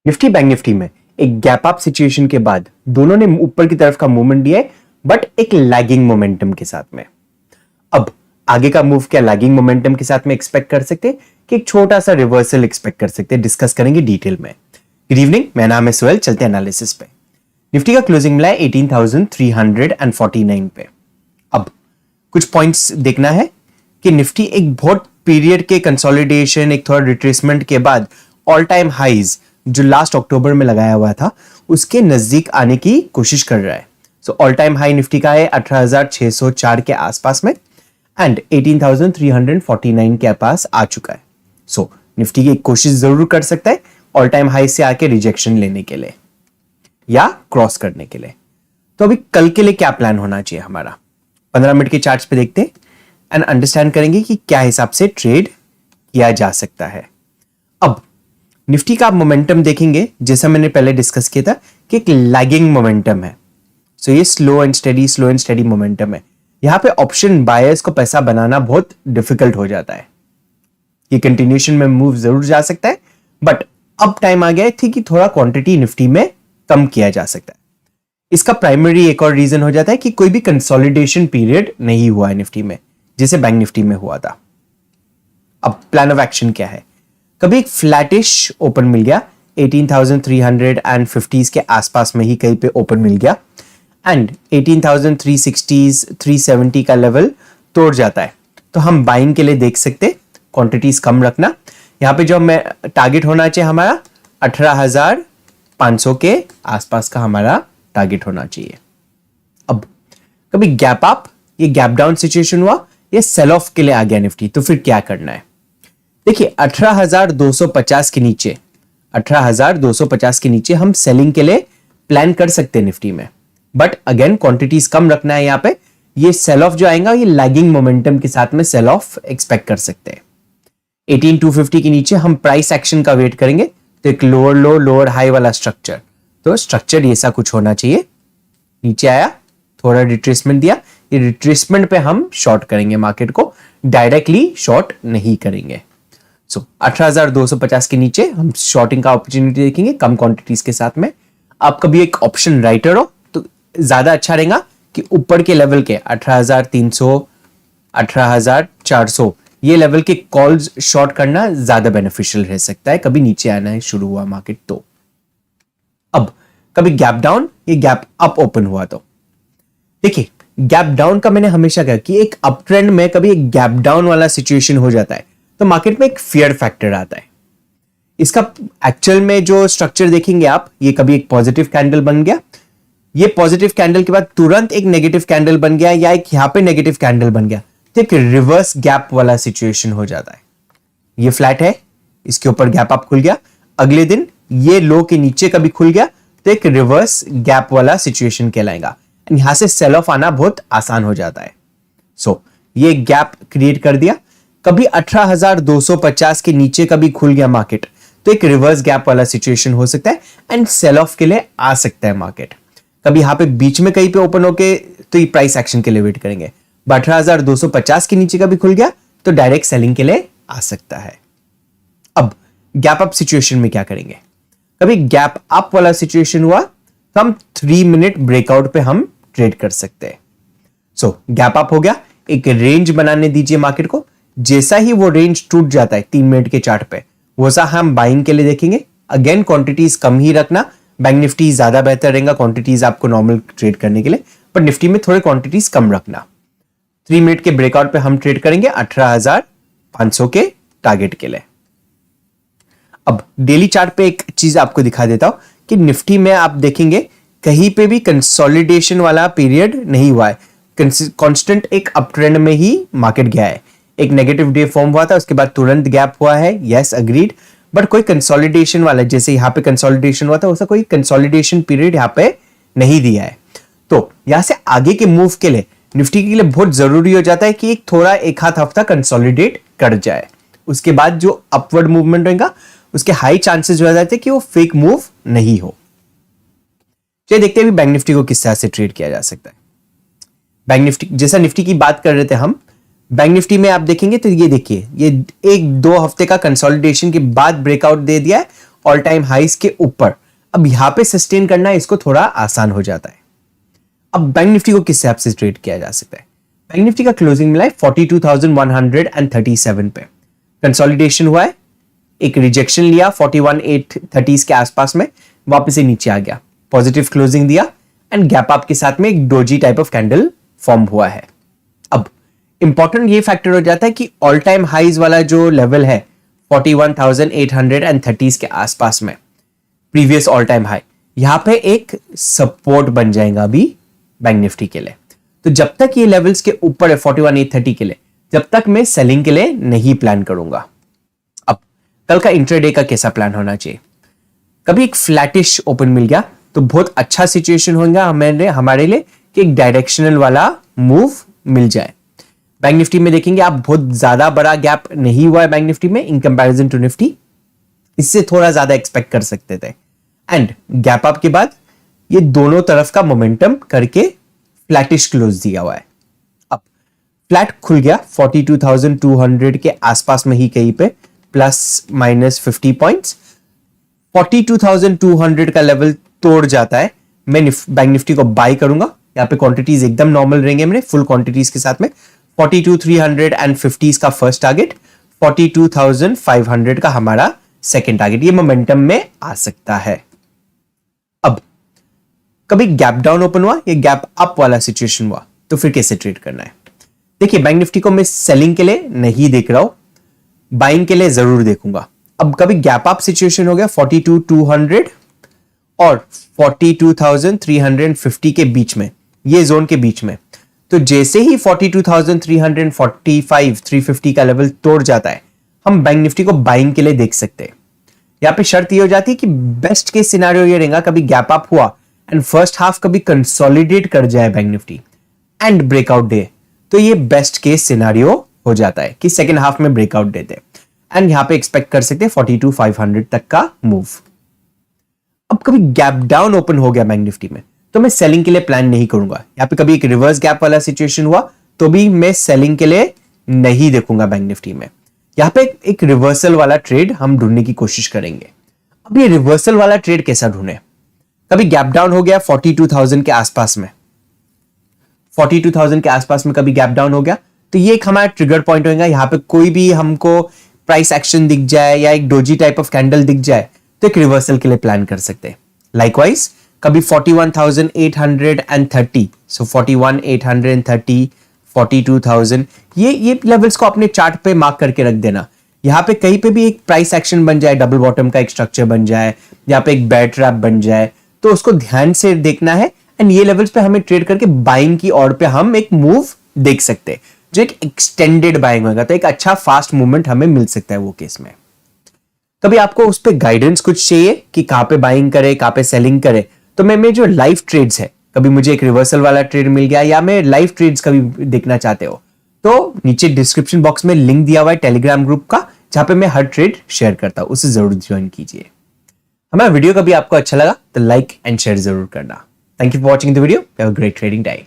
Nifty bank Nifty में एक gap up situation के बाद दोनों ने ऊपर की तरफ का मूवमेंट दिया है, बट एक लैगिंग मोमेंटम के साथ में। अब आगे का मूव क्या लैगिंग मोमेंटम के साथ में एक्सपेक्ट कर सकते हैं कि एक छोटा सा रिवर्सल एक्सपेक्ट कर सकते हैं, डिस्कस करेंगे डिटेल में। गुड इवनिंग, मेरा नाम है सुहेल, चलते हैं एनालिसिस पे। निफ्टी का क्लोजिंग मिला है 18,349 पे। अब कुछ पॉइंट्स देखना है कि निफ्टी एक बहुत पीरियड के कंसोलिडेशन, एक थोड़ा रिट्रेसमेंट के बाद ऑल टाइम हाइज जो लास्ट अक्टूबर में लगाया हुआ था उसके नजदीक आने की कोशिश कर रहा है। So all time high Nifty का है 18,604 के आसपास में एंड 18,349 के पास आ चुका है। सो निफ्टी की एक कोशिश जरूर कर सकता है ऑल टाइम हाई से आके रिजेक्शन लेने के लिए या क्रॉस करने के लिए। तो अभी कल के लिए क्या प्लान होना चाहिए हमारा, 15 मिनट के चार्ट्स पे देखते हैं एंड अंडरस्टैंड करेंगे कि क्या हिसाब से ट्रेड किया जा सकता है। अब निफ्टी का आप मोमेंटम देखेंगे, जैसा मैंने पहले डिस्कस किया था कि एक लैगिंग मोमेंटम है। सो ये स्लो एंड स्टेडी मोमेंटम है। यहां पे ऑप्शन बायर्स को पैसा बनाना बहुत डिफिकल्ट हो जाता है। ये कंटिन्यूएशन में मूव जरूर जा सकता है, बट अब टाइम आ गया है कि थोड़ा क्वांटिटी निफ्टी में कम किया जा सकता है। इसका प्राइमरी एक और रीजन हो जाता है कि कोई भी कंसोलिडेशन पीरियड नहीं हुआ है निफ्टी में, जैसे बैंक निफ्टी में हुआ था। अब प्लान ऑफ एक्शन क्या है, कभी एक फ्लैटिश ओपन मिल गया 18,350 के आसपास में ही कहीं पे ओपन मिल गया एंड 18,360 370 का लेवल तोड़ जाता है तो हम बाइंग के लिए देख सकते, क्वांटिटीज कम रखना। यहां पे जो हमें टारगेट होना चाहिए हमारा 18,500 के आसपास का हमारा टारगेट होना चाहिए। अब कभी गैप अप, ये गैप डाउन सिचुएशन हुआ, ये सेल ऑफ के लिए आ गया निफ्टी, तो फिर क्या करना है। देखिए 18,250 के नीचे, 18,250 के नीचे हम सेलिंग के लिए प्लान कर सकते हैं निफ्टी में, बट अगेन क्वांटिटीज कम रखना है। यहां पे ये सेल ऑफ जो आएगा ये लैगिंग मोमेंटम के साथ में सेल ऑफ एक्सपेक्ट कर सकते हैं। 18,250 के नीचे हम प्राइस एक्शन का वेट करेंगे, तो एक लोअर लो लोअर हाई वाला स्ट्रक्चर, तो स्ट्रक्चर ऐसा कुछ होना चाहिए। नीचे आया, थोड़ा रिट्रेसमेंट दिया, ये रिट्रेसमेंट पे हम शॉर्ट करेंगे, मार्केट को डायरेक्टली शॉर्ट नहीं करेंगे। सो 18,250 के नीचे हम शॉर्टिंग का अपॉर्चुनिटी देखेंगे कम क्वांटिटीज के साथ में। आप कभी एक ऑप्शन राइटर हो तो ज्यादा अच्छा रहेगा कि ऊपर के लेवल के 18,300 18,400 ये लेवल के कॉल्स शॉर्ट करना ज्यादा बेनिफिशियल रह सकता है, कभी नीचे आना है शुरू हुआ मार्केट तो। अब कभी गैप डाउन, ये गैप अप ओपन हुआ तो देखिए गैप डाउन का मैंने हमेशा कहा कि एक अप ट्रेंड में कभी एक गैप डाउन वाला सिचुएशन हो जाता है तो मार्केट में एक फियर फैक्टर आता है। इसका एक्चुअल में जो स्ट्रक्चर देखेंगे आप, ये कभी एक पॉजिटिव कैंडल बन गया, ये पॉजिटिव कैंडल के बाद तुरंत एक नेगेटिव कैंडल बन गया या एक यहां पे नेगेटिव कैंडल बन गया, तो एक रिवर्स गैप वाला सिचुएशन हो जाता है। ये फ्लैट है, इसके ऊपर गैप अप खुल गया, अगले दिन ये लो के नीचे कभी खुल गया तो एक रिवर्स गैप वाला सिचुएशन कहलाएगा। यहां से सेल ऑफ आना बहुत आसान हो जाता है। सो ये गैप क्रिएट कर दिया, कभी 18,250 के नीचे कभी खुल गया मार्केट तो एक रिवर्स गैप वाला सिचुएशन हो सकता है एंड सेल ऑफ के लिए आ सकता है मार्केट। कभी यहां पे बीच में कहीं पे ओपन होके तो ये प्राइस एक्शन के लिए वेट करेंगे, 18,250 के नीचे कभी खुल गया तो डायरेक्ट सेलिंग के लिए आ सकता है। अब गैप अप सिचुएशन में क्या करेंगे, कभी गैप अप वाला सिचुएशन हुआ तो हम 3 मिनट ब्रेकआउट पे हम ट्रेड कर सकते हैं। सो गैप अप हो गया, एक रेंज बनाने दीजिए मार्केट को, जैसा ही वो रेंज टूट जाता है 3 मिनट के चार्ट पे वैसा हम बाइंग के लिए देखेंगे। अगेन क्वांटिटीज कम ही रखना, बैंक निफ्टी ज्यादा बेहतर रहेगा क्वांटिटीज आपको नॉर्मल ट्रेड करने के लिए, पर निफ्टी में थोड़े क्वांटिटीज कम रखना। 3 मिनट के ब्रेकआउट पे हम ट्रेड करेंगे 18,500 के टारगेट के लिए। अब डेली चार्ट पे एक चीज आपको दिखा देता हूं कि निफ्टी में आप देखेंगे कहीं पे भी कंसोलिडेशन वाला पीरियड नहीं हुआ है, कांस्टेंट एक अप ट्रेंड में ही मार्केट गया है। एक नेगेटिव डे फॉर्म हुआ था, उसके बाद तुरंत गैप हुआ है, यस अग्रीड, बट कोई कंसोलिडेशन वाला, जैसे यहां पे कंसोलिडेशन हुआ था वैसा कोई कंसोलिडेशन पीरियड यहां पे नहीं दिया है। तो यहां से आगे के मूव के लिए निफ्टी के लिए बहुत जरूरी हो जाता है कि एक थोड़ा एक हाथ हफ्ता कंसोलिडेट कर जाए, उसके बाद जो अपवर्ड मूवमेंट होगा उसके हाई चांसेस हो जाते हैं कि वो फेक मूव नहीं हो। चलिए देखते हैं बैंक निफ्टी को किस तरह से ट्रेड किया जा सकता है। बैंक निफ्टी, जैसा निफ्टी की बात कर रहे थे हम, बैंक निफ्टी में आप देखेंगे तो ये देखिए ये 1-2 हफ्ते का कंसोलिडेशन के बाद ब्रेकआउट दे दिया है ऑल टाइम हाइस के ऊपर। अब यहां पे सस्टेन करना इसको थोड़ा आसान हो जाता है। अब बैंक निफ्टी को किस हिसाब से ट्रेड किया जा सकता है? बैंक निफ्टी का क्लोजिंग मिला है 42,137 पे, कंसोलिडेशन हुआ है, एक रिजेक्शन लिया 41,830 के आसपास में, वापस से नीचे आ गया, पॉजिटिव क्लोजिंग दिया एंड गैप अप के साथ में एक doji type of candle form हुआ है। अब इंपॉर्टेंट ये फैक्टर हो जाता है कि ऑल टाइम हाइज वाला जो लेवल है 41,830 के आसपास में, प्रीवियस ऑल टाइम हाई, यहां पे एक सपोर्ट बन जाएगा अभी बैंक निफ्टी के लिए। तो जब तक ये लेवल्स के ऊपर है 41,830 के लिए, जब तक मैं सेलिंग के लिए नहीं प्लान करूंगा। अब कल का इंट्राडे का कैसा प्लान होना चाहिए? कभी एक फ्लैटिश ओपन मिल गया तो बहुत अच्छा सिचुएशन होगा हमारे लिए कि एक डायरेक्शनल वाला मूव मिल जाए। बैंक निफ्टी में देखेंगे आप, बहुत ज्यादा बड़ा गैप नहीं हुआ है बैंक निफ्टी में इन कंपैरिजन टू निफ्टी, इससे थोड़ा ज्यादा एक्सपेक्ट कर सकते थे। एंड गैप अप के बाद ये दोनों तरफ का मोमेंटम करके फ्लैटिश क्लोज दिया हुआ है। अब फ्लैट खुल गया 42,200 के आसपास में ही कहीं पे, प्लस माइनस 50 पॉइंट्स। 42,200 का लेवल तोड़ जाता है, मैं बैंक निफ्टी को बाय करूंगा। यहाँ पे क्वांटिटीज एकदम नॉर्मल रहेंगे मेरे, फुल क्वांटिटीज के साथ में 42,350 का फर्स्ट टारगेट, 42,500 का हमारा सेकेंड टारगेट। ये मोमेंटम में आ सकता है। अब कभी गैप डाउन ओपन हुआ या गैप अप वाला सिचुएशन हुआ तो फिर कैसे ट्रेड करना है? देखिए, बैंक निफ्टी को मैं सेलिंग के लिए नहीं देख रहा हूं, बाइंग के लिए जरूर देखूंगा। अब कभी गैप अप सिचुएशन हो गया 42,200 और 42,350 के बीच में, ये जोन के बीच में, तो जैसे ही 42,345 350 का लेवल तोड़ जाता है, हम बैंक निफ्टी को बाइंग के लिए देख सकते हैं। यहां पे शर्त ये हो जाती है कि बेस्ट केस सिनेरियो ये रहेगा, कभी गैप अप हुआ एंड फर्स्ट हाफ कभी कंसोलिडेट कर जाए बैंक निफ्टी एंड ब्रेकआउट दे, तो ये बेस्ट केस सिनेरियो हो जाता है कि सेकेंड हाफ में ब्रेकआउट देते एंड यहां पे एक्सपेक्ट कर सकते हैं 42,500 तक का मूव। अब कभी गैप डाउन ओपन हो गया बैंक निफ्टी में तो मैं सेलिंग के लिए प्लान नहीं करूंगा। यहां पे कभी एक रिवर्स गैप वाला सिचुएशन हुआ तो भी मैं सेलिंग के लिए नहीं देखूंगा बैंक निफ्टी में। यहां पे एक रिवर्सल वाला ट्रेड हम ढूंढने की कोशिश करेंगे। अब ये रिवर्सल वाला ट्रेड कैसा ढूंढे? कभी गैप डाउन हो गया 42,000 के आसपास में, 42,000 के आसपास में कभी गैप डाउन हो गया तो ये एक हमारा ट्रिगर पॉइंट होगा। यहां पे कोई भी हमको प्राइस एक्शन दिख जाए या एक डोजी टाइप ऑफ कैंडल दिख जाए तो एक रिवर्सल के लिए प्लान कर सकते हैं। लाइकवाइज कभी 41,830, सो 41,830, 42,000, ये लेवल्स को अपने चार्ट पे मार्क करके रख देना। यहां पे कहीं पे भी एक प्राइस एक्शन बन जाए, डबल बॉटम का एक स्ट्रक्चर बन जाए, यहाँ पे एक बेयर ट्रैप बन जाए, तो उसको ध्यान से देखना है एंड ये लेवल्स पे हमें ट्रेड करके बाइंग की ओर पे हम एक मूव देख सकते हैं, जो एक एक्सटेंडेड बाइंग होगा, तो एक अच्छा फास्ट मूवमेंट हमें मिल सकता है वो केस में। कभी आपको उस पर गाइडेंस कुछ चाहिए कि कहां पे बाइंग करे, कहां पे सेलिंग करे, तो मैं जो लाइव ट्रेड्स है, कभी मुझे एक रिवर्सल वाला ट्रेड मिल गया या मैं लाइव ट्रेड्स कभी देखना चाहते हो तो नीचे डिस्क्रिप्शन बॉक्स में लिंक दिया हुआ है टेलीग्राम ग्रुप का, जहां पे मैं हर ट्रेड शेयर करता हूं, उसे जरूर ज्वाइन कीजिए। हमारा वीडियो कभी आपको अच्छा लगा तो लाइक एंड शेयर जरूर करना। Thank you for watching the video. Have a great trading day.